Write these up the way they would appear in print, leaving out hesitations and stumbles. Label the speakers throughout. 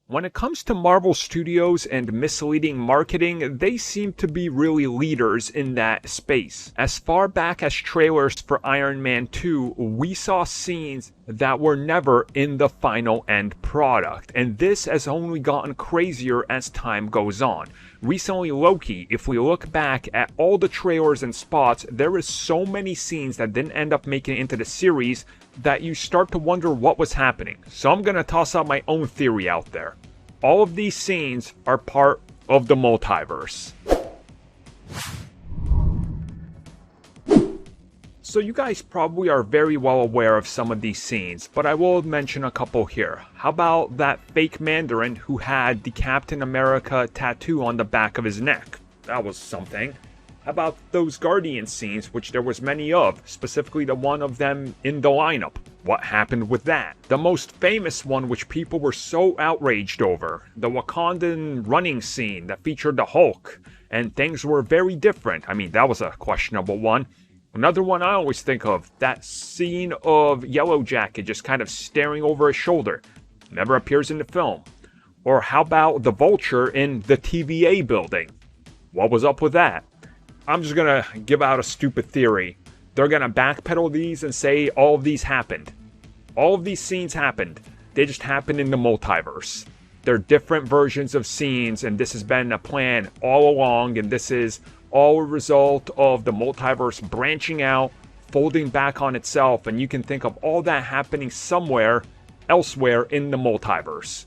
Speaker 1: When it comes to Marvel Studios and misleading marketing, they seem to be really leaders in that space. As far back as trailers for Iron Man 2, we saw scenes that were never in the final end product, and this has only gotten crazier as time goes on. Recently, Loki, if we look back at all the trailers and spots, there is so many scenes that didn't end up making it into the series that you start to wonder what was happening. So I'm gonna toss out my own theory out there. All of these scenes are part of the multiverse. So you guys probably are very well aware of some of these scenes, but I will mention a couple here. How about that fake Mandarin who had the Captain America tattoo on the back of his neck? That was something. How about those Guardian scenes, which there was many of, specifically the one of them in the lineup? What happened with that? The most famous one, which people were so outraged over, the Wakandan running scene that featured the Hulk, and things were very different. I mean, that was a questionable one. Another one I always think of, that scene of Yellow Jacket just kind of staring over his shoulder. Never appears in the film. Or how about the Vulture in the TVA building? What was up with that? I'm just gonna give out a stupid theory. They're gonna backpedal these and say all of these happened. All of these scenes happened. They just happened in the multiverse. They're different versions of scenes, and this has been a plan all along, and this is all a result of the multiverse branching out, folding back on itself, and you can think of all that happening somewhere elsewhere in the multiverse.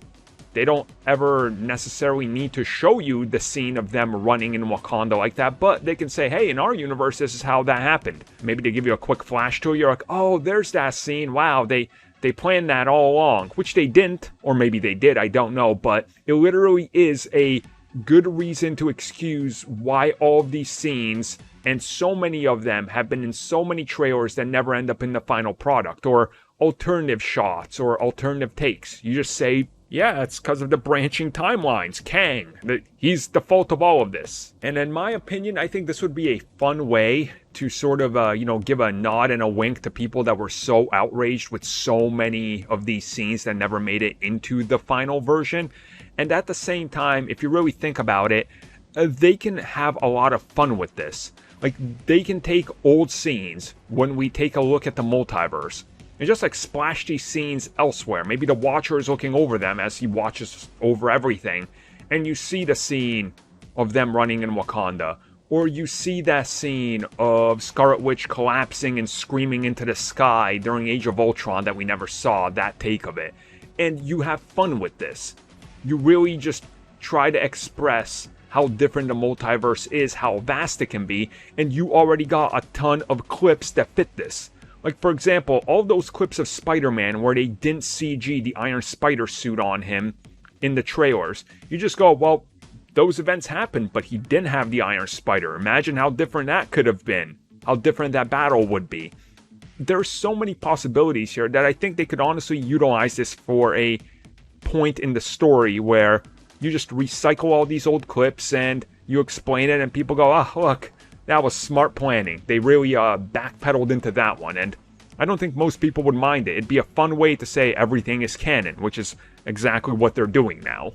Speaker 1: They don't ever necessarily need to show you the scene of them running in Wakanda like that, but they can say, hey, in our universe, this is how that happened. Maybe they give you a quick flash to it. You're like, oh, there's that scene. Wow, they planned that all along, which they didn't, or maybe they did, I don't know, but it literally is a good reason to excuse why all of these scenes, and so many of them, have been in so many trailers that never end up in the final product, or alternative shots, or alternative takes. You just say, yeah, it's because of the branching timelines. Kang, he's the fault of all of this. And in my opinion, I think this would be a fun way to sort of, give a nod and a wink to people that were so outraged with so many of these scenes that never made it into the final version. And at the same time, if you really think about it, they can have a lot of fun with this. Like, they can take old scenes when we take a look at the multiverse and just like splash these scenes elsewhere. Maybe the Watcher is looking over them as he watches over everything, and you see the scene of them running in Wakanda. Or you see that scene of Scarlet Witch collapsing and screaming into the sky during Age of Ultron that we never saw, that take of it. And you have fun with this. You really just try to express how different the multiverse is, how vast it can be, and you already got a ton of clips that fit this. Like, for example, all those clips of Spider-Man where they didn't CG the Iron Spider suit on him in the trailers. You just go, well, those events happened, but he didn't have the Iron Spider. Imagine how different that could have been. How different that battle would be. There's so many possibilities here that I think they could honestly utilize this for a point in the story where you just recycle all these old clips and you explain it and people go, oh, look, that was smart planning. They really backpedaled into that one, and I don't think most people would mind it. It'd be a fun way to say everything is canon, which is exactly what they're doing now.